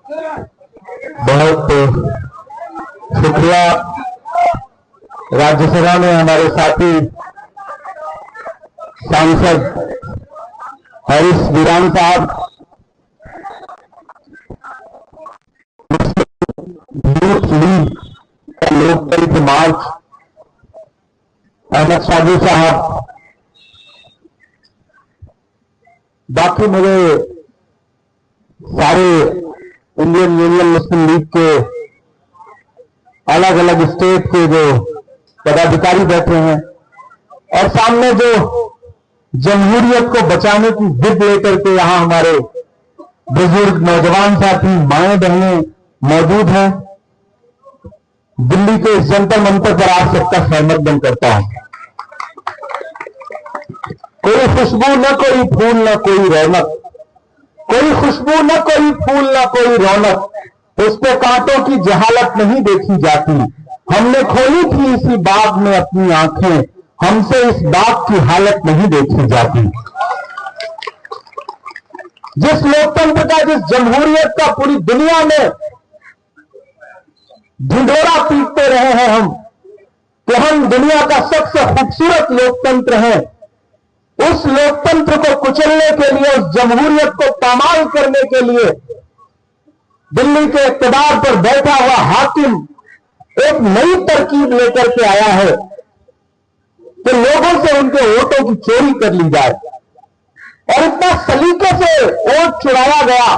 बहुत शुक्रिया राज्यसभा में हमारे साथी सांसद हरीश वीरान साहब, यूथ लीग लोकतंत्र मार्च अहमद साजू साहब, बाकी मेरे सारे इंडियन यूनियन मुस्लिम लीग के अलग अलग स्टेट के जो पदाधिकारी बैठे हैं और सामने जो जमहूरियत को बचाने की जिद लेकर के यहां हमारे बुजुर्ग नौजवान साथी माएं बहनें मौजूद हैं। दिल्ली के इस जंतर मंतर पर आप सबका सहमत बन करता हूं। कोई खुशबू न कोई फूल न कोई रौनक, कोई खुशबू न कोई फूल न कोई रौनक, उस पे कांटों की जहालत नहीं देखी जाती। हमने खोली थी इसी बाग में अपनी आंखें, हमसे इस बाग की हालत नहीं देखी जाती। जिस लोकतंत्र का, जिस जमहूरियत का पूरी दुनिया में ढिंढोरा पीटते रहे हैं हम कि हम दुनिया का सबसे खूबसूरत लोकतंत्र है, उस लोकतंत्र को कुचलने के लिए, उस जमहूरियत को पामाल करने के लिए दिल्ली के इक़्तिदार पर बैठा हुआ हाकिम एक नई तरकीब लेकर के आया है कि लोगों से उनके वोटों की चोरी कर ली जाए। और इतना सलीके से वोट चुराया गया,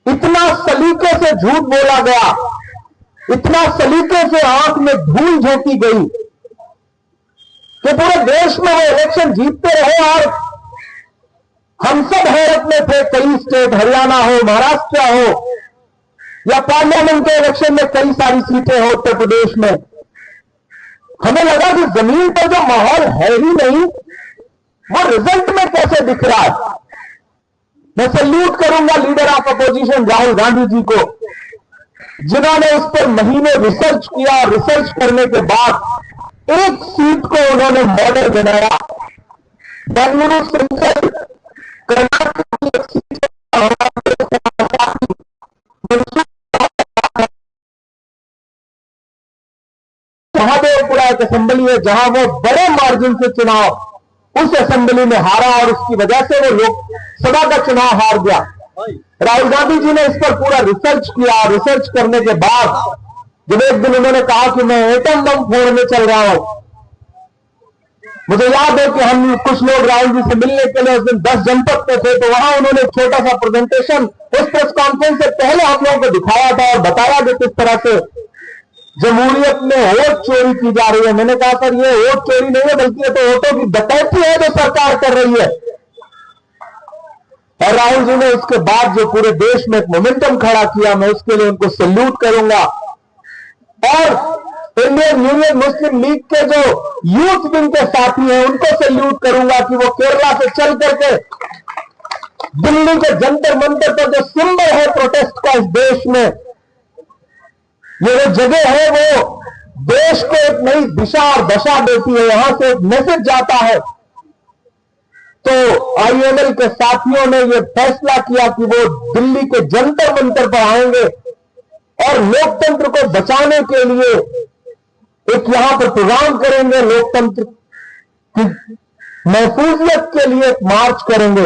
इतना सलीके से झूठ बोला गया, इतना सलीके से आंख में धूल झोंकी गई कि पूरे देश में वो इलेक्शन जीतते रहे। और हम सब हैरत में थे। कई स्टेट, हरियाणा हो, महाराष्ट्र हो या पार्लियामेंट के इलेक्शन में कई सारी सीटें हो उत्तर प्रदेश में, हमें लगा कि जमीन पर जो माहौल है ही नहीं, वो रिजल्ट में कैसे दिख रहा है। मैं सल्यूट करूंगा leader of opposition Rahul Gandhi ji को, जिन्होंने उस पर महीने रिसर्च किया। रिसर्च करने के बाद एक सीट को उन्होंने मॉडल बनाया। बेंगलुरु सेंट्रल कर्नाटक की एक सीट महादेवपुरा एक असेंबली है जहां वो बड़े मार्जिन से चुनाव, उस असेंबली में हारा और उसकी वजह से वो लोकसभा का चुनाव हार गया। राहुल गांधी जी ने इस पर पूरा रिसर्च किया। रिसर्च करने के बाद जब एक दिन उन्होंने कहा कि मैं एटम बम फोड़ने चल रहा हूं, मुझे याद है कि हम कुछ लोग राहुल जी से मिलने के लिए उस दिन 10 जनपद पे थे, तो वहां उन्होंने एक छोटा सा प्रेजेंटेशन उस प्रेस कॉन्फ्रेंस से पहले हम लोगों को दिखाया था और बताया कि किस तरह से जमहूरियत में वोट चोरी की जा रही है। मैंने कहा सर ये वोट चोरी नहीं है, बल्कि ये तो वोटों की डकैती है जो सरकार कर रही है। और राहुल जी ने उसके बाद जो पूरे देश में एक मोमेंटम खड़ा किया, मैं उसके लिए उनको सैल्यूट करूंगा। और इंडियन यूनियन मुस्लिम लीग के जो यूथ विंग के साथी हैं उनको सैल्यूट करूंगा कि वो केरला से चल करके दिल्ली के जंतर मंतर पर जो सिंबल है प्रोटेस्ट का इस देश में, ये जो जगह है वो देश को एक नई दिशा और दशा देती है, यहां से एक मैसेज जाता है। तो आईएमएल के साथियों ने यह फैसला किया कि वो दिल्ली के जंतर मंतर पर आएंगे और लोकतंत्र को बचाने के लिए एक यहां पर प्रोग्राम करेंगे, लोकतंत्र की महफूजियत के लिए एक मार्च करेंगे।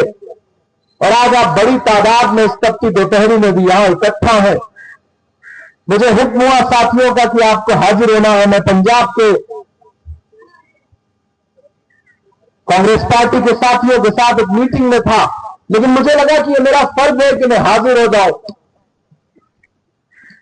और आज आप बड़ी तादाद में इस तपती दोपहरी में भी यहां इकट्ठा है। मुझे हुक्म हुआ साथियों का कि आपको हाजिर होना है। मैं पंजाब के कांग्रेस पार्टी के साथियों के साथ एक मीटिंग में था, लेकिन मुझे लगा कि यह मेरा फर्ज है कि मैं हाजिर हो जाऊं।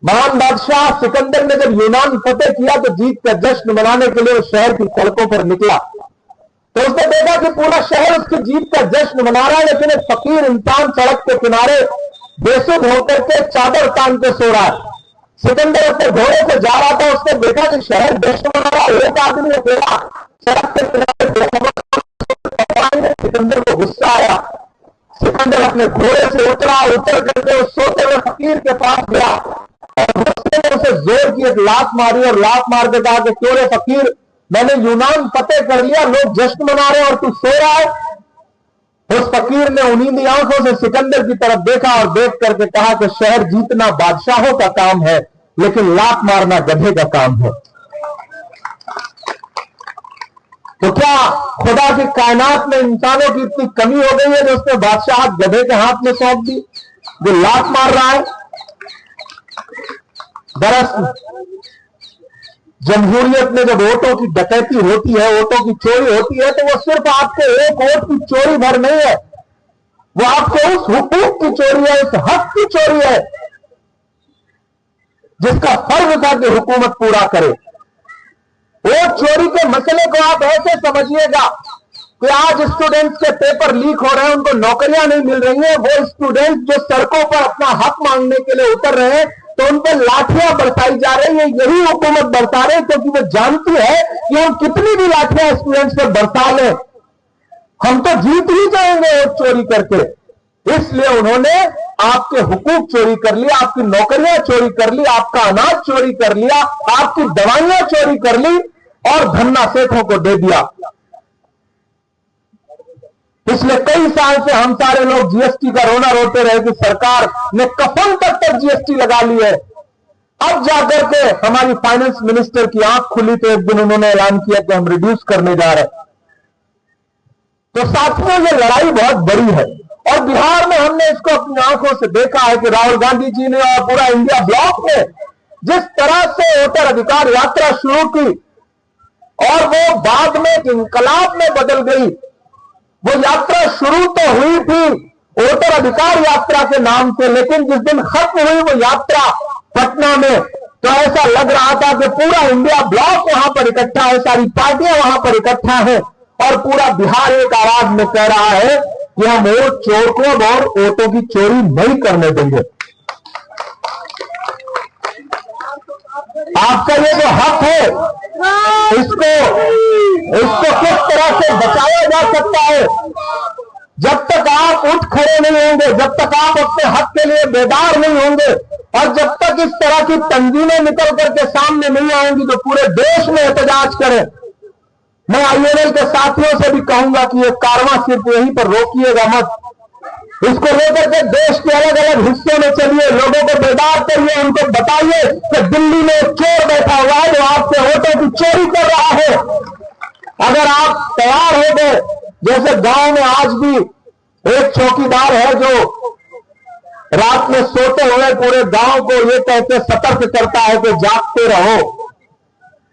महान बादशाह सिकंदर ने जब यूनान फतेह किया तो जीत का जश्न मनाने के लिए उस शहर की सड़कों पर निकला, तो उसने देखा कि पूरा शहर उसकी जीत का जश्न मना रहा है, लेकिन एक फकीर इंसान सड़क के किनारे बेसुध होकर के चादर तान के सो रहा है। सिकंदर अपने घोड़े से जा रहा था, उसने देखा कि शहर जश्न मना रहा है, एक आदमी अकेला सड़क के किनारे। सिकंदर को गुस्सा आया। सिकंदर अपने घोड़े से उतर करके उस सोते हुए फकीर के पास गया और गुस्से में उसे जोर की एक लात मारी और लात मार के कहा कि क्यों रे फकीर, मैंने यूनान फतेह कर लिया, लोग जश्न मना रहे हैं और तू सो रहा है। उस फकीर ने उन्हीं आंखों से सिकंदर की तरफ देखा और देख करके कहा कि शहर जीतना बादशाहों का काम है, लेकिन लात मारना गधे का काम है। तो क्या खुदा की कायनात में इंसानों की इतनी कमी हो गई है जो उसने बादशाह गधे के हाथ में सौंप दी, जो लात मार रहा है? दरअसल जमहूरियत में जब वोटों की डकैती होती है, वोटों की चोरी होती है, तो वो सिर्फ आपके एक वोट की चोरी भर नहीं है, वो आपके उस हुकूक की चोरी है, उस हक की चोरी है जिसका फर्ज था कि हुकूमत पूरा करे। वोट चोरी के मसले को आप ऐसे समझिएगा कि आज स्टूडेंट्स के पेपर लीक हो रहे हैं, उनको नौकरियां नहीं मिल रही हैं, वो स्टूडेंट जो सड़कों पर अपना हक मांगने के लिए उतर रहे हैं तो उन पर लाठियां बरसाई जा रही है। यही हुकूमत बरसा रही है, क्योंकि वो जानती है कि हम कितनी भी लाठियां स्टूडेंट्स पर बरसा लें, हम तो जीत ही जाएंगे वोट चोरी करके। इसलिए उन्होंने आपके हुकूक चोरी कर लिया, आपकी नौकरियां चोरी कर ली, आपका अनाज चोरी कर लिया, आपकी दवाइयां चोरी कर ली और धन्ना सेठों को दे दिया। पिछले कई साल से हम सारे लोग जीएसटी का रोना रोते रहे कि सरकार ने कफन तक जीएसटी लगा ली है। अब जाकर के हमारी फाइनेंस मिनिस्टर की आंख खुली तो एक दिन उन्होंने ऐलान किया कि हम रिड्यूस करने जा रहे हैं। तो साथियों, ये लड़ाई बहुत बड़ी है और बिहार में हमने इसको अपनी आंखों से देखा है कि राहुल गांधी जी ने और पूरा इंडिया ब्लॉक ने जिस तरह से वोटर अधिकार यात्रा शुरू की और वो बाद में एक इंकलाब में बदल गई। वो यात्रा शुरू तो हुई थी वोटर अधिकार यात्रा के नाम से, लेकिन जिस दिन खत्म हुई वो यात्रा पटना में, तो ऐसा लग रहा था कि पूरा इंडिया ब्लॉक वहां पर इकट्ठा है, सारी पार्टियां वहां पर इकट्ठा है और पूरा बिहार एक आवाज में कह रहा है कि हम वोट चोर को और वोटों की चोरी नहीं करने देंगे। आपका ये जो हक है, इसको किस तरह से बचाया जा सकता है? जब तक आप उठ खड़े नहीं होंगे, जब तक आप अपने हक के लिए बेदार नहीं होंगे और जब तक इस तरह की तंजीमें निकल करके सामने नहीं आएंगी जो पूरे देश में एहतजाज करें, मैं आईएनएल के साथियों से भी कहूंगा कि ये कारवां सिर्फ यहीं पर रोकिएगा मत, इसको लेकर के देश के अलग अलग हिस्सों में चलिए, लोगों को बेदार करिए, उनको बताइए कि दिल्ली में एक चोर बैठा हुआ है जो आपसे वोटों की चोरी कर रहा है। अगर आप तैयार हो गए, जैसे गांव में आज भी एक चौकीदार है जो रात में सोते हुए पूरे गांव को ये कहते सतर्क करता है कि जागते रहो।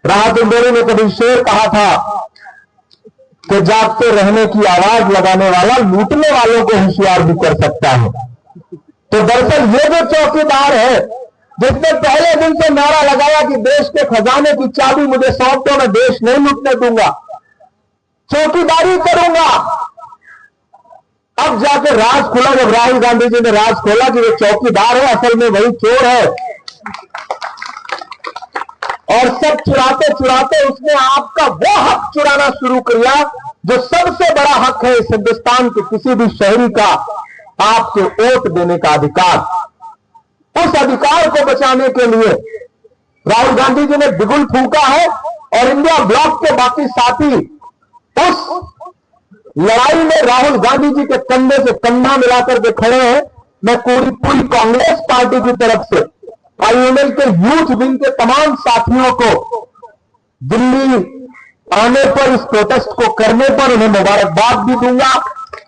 राहत इंदौरी ने कभी शेर कहा था कि जागते रहने की आवाज लगाने वाला लूटने वालों को होशियार भी कर सकता है। तो दरअसल ये जो चौकीदार है जिसने पहले दिन से नारा लगाया कि देश के खजाने की चाबी मुझे सौंप दो, मैं देश नहीं लूटने दूंगा, चौकीदारी करूंगा, अब जाके राज खुला। जब राहुल गांधी जी ने राज खोला कि वो चौकीदार है, असल में वही चोर है और सब चुराते चुराते उसने आपका वो हक चुराना शुरू किया जो सबसे बड़ा हक है इस हिंदुस्तान के किसी भी शहरी का, आपके वोट देने का अधिकार। उस अधिकार को बचाने के लिए राहुल गांधी जी ने बिगुल फूंका है और इंडिया ब्लॉक के बाकी साथी उस लड़ाई में राहुल गांधी जी के कंधे से कंधा मिलाकर के खड़े हैं। मैं पूरी कांग्रेस पार्टी की तरफ से आईएनएल के यूथ विंग के तमाम साथियों को दिल्ली आने पर, इस प्रोटेस्ट को करने पर उन्हें मुबारकबाद भी दूंगा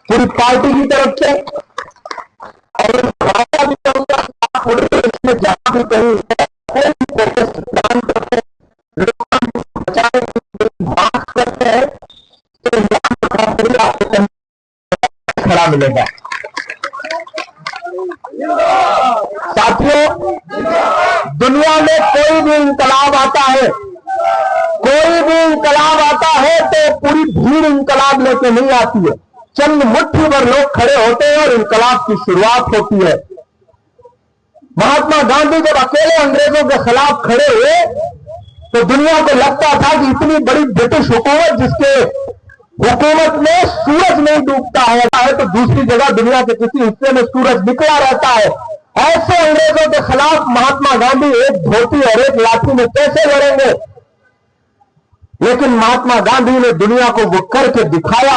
पूरी पार्टी की तरफ से और भी करूंगा पूरे देश में जहां भी कहीं कोई प्रोटेस्ट प्लान करते हैं, लोगों को बचाने मार्च करते हैं तो आपको खड़ा मिलेगा। साथियों, दुनिया में कोई भी इंकलाब आता है, कोई भी इंकलाब आता है तो पूरी भीड़ इंकलाब लेके नहीं आती है, चंद मुट्ठी भर लोग खड़े होते हैं और इंकलाब की शुरुआत होती है। महात्मा गांधी जब अकेले अंग्रेजों के खिलाफ खड़े हुए तो दुनिया को लगता था कि इतनी बड़ी ब्रिटिश हुकूमत जिसके हुकूमत में सूरज नहीं डूबता है तो दूसरी जगह दुनिया के किसी हिस्से में सूरज निकला रहता है, ऐसे अंग्रेजों के खिलाफ महात्मा गांधी एक धोती और एक लाठी में कैसे लड़ेंगे? लेकिन महात्मा गांधी ने दुनिया को वो करके दिखाया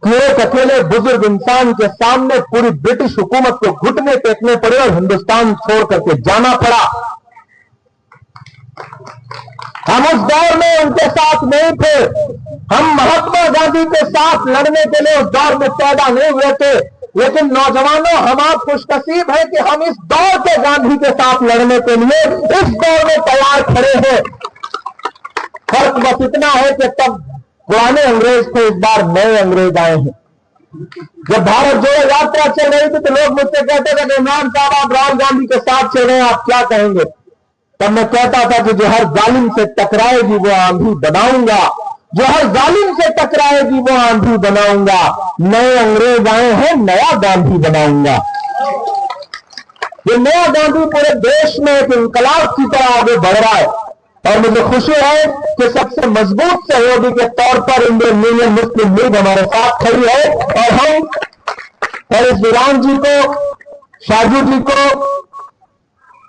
कि एक अकेले बुजुर्ग इंसान के सामने पूरी ब्रिटिश हुकूमत को घुटने टेकने पड़े और हिंदुस्तान छोड़ करके जाना पड़ा। हम उस दौर में उनके साथ नहीं थे, हम महात्मा गांधी के साथ लड़ने के लिए उस दौर में पैदा नहीं हुए थे। लेकिन नौजवानों, हम आप खुशनसीब हैं कि हम इस दौर के गांधी के साथ लड़ने के लिए इस दौर में तैयार खड़े हैं। फर्क बस इतना है कि तब पुराने अंग्रेज थे, इस बार नए अंग्रेज आए हैं। जब भारत जोड़ो यात्रा चल रही थी तो लोग मुझसे कहते थे कि इमरान साहब आप राहुल गांधी के साथ चल रहे हैं, आप क्या कहेंगे? तब मैं कहता था कि जो हर जालिम से टकराएगी वो आंधी बनाऊंगा, जो हर जालिम से टकराएगी वो आंधी बनाऊंगा। नए अंग्रेज आए हैं, नया गांधी बनाऊंगा। ये नया गांधी पूरे देश में एक इंकलाब की तरह आगे बढ़ रहा है और मुझे खुशी है कि सबसे मजबूत सहयोगी के तौर पर इंडियन यूनियन मुस्लिम लीग हमारे साथ खड़ी है और हम हरीश विरान जी को, शाजू जी को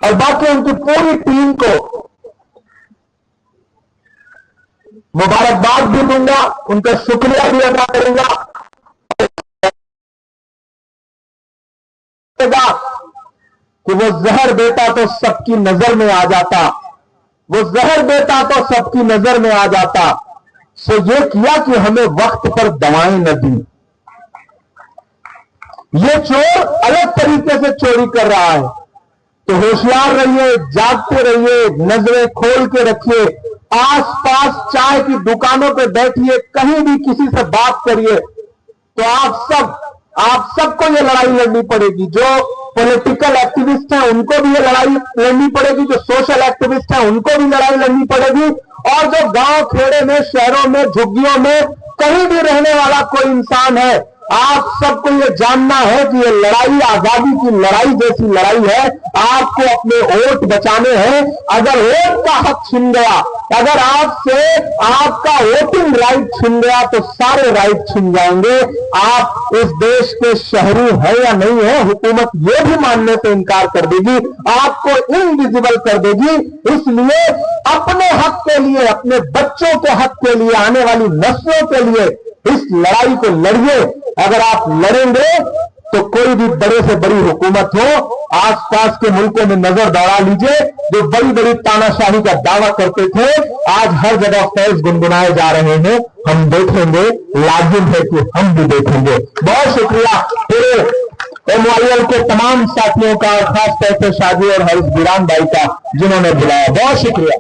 और बाकी उनकी पूरी टीम को मुबारकबाद भी दूंगा, उनका शुक्रिया भी अदा करूंगा कि वो जहर देता तो सबकी नजर में आ जाता, वो जहर देता तो सबकी नजर में आ जाता। सो ये किया कि हमें वक्त पर दवाएं न दी। ये चोर अलग तरीके से चोरी कर रहा है, तो होशियार रहिए, जागते रहिए, नजरें खोल के रखिए। आसपास चाय की दुकानों पे बैठिए, कहीं भी किसी से बात करिए तो आप सबको ये लड़ाई लड़नी पड़ेगी। जो पॉलिटिकल एक्टिविस्ट हैं उनको भी ये लड़ाई लड़नी पड़ेगी, जो सोशल एक्टिविस्ट हैं उनको भी लड़ाई लड़नी पड़ेगी, और जो गांव खेड़े में, शहरों में, झुग्गियों में कहीं भी रहने वाला कोई इंसान है, आप सबको ये जानना है कि ये लड़ाई आजादी की लड़ाई जैसी लड़ाई है। आपको अपने वोट बचाने हैं। अगर वोट का हक छिन गया, अगर आपसे आपका वोटिंग राइट छिन गया तो सारे राइट छिन जाएंगे। आप इस देश के शहरी है या नहीं है, हुकूमत ये भी मानने से इनकार कर देगी, आपको इनविजिबल कर देगी। इसलिए अपने हक के लिए, अपने बच्चों के हक के लिए, आने वाली नस्लों के लिए इस लड़ाई को लड़िए। अगर आप लड़ेंगे तो कोई भी बड़े से बड़ी हुकूमत हो, आसपास के मुल्कों में नजर दौड़ा लीजिए, जो बड़ी बड़ी तानाशाही का दावा करते थे, आज हर जगह फैज गुनगुनाए जा रहे हैं। हम देखेंगे, लाजिम है कि हम भी देखेंगे। बहुत शुक्रिया पूरे MYL के तमाम साथियों का, खास तौर से शाजी और हरीश विरान भाई का, जिन्होंने बुलाया। बहुत शुक्रिया।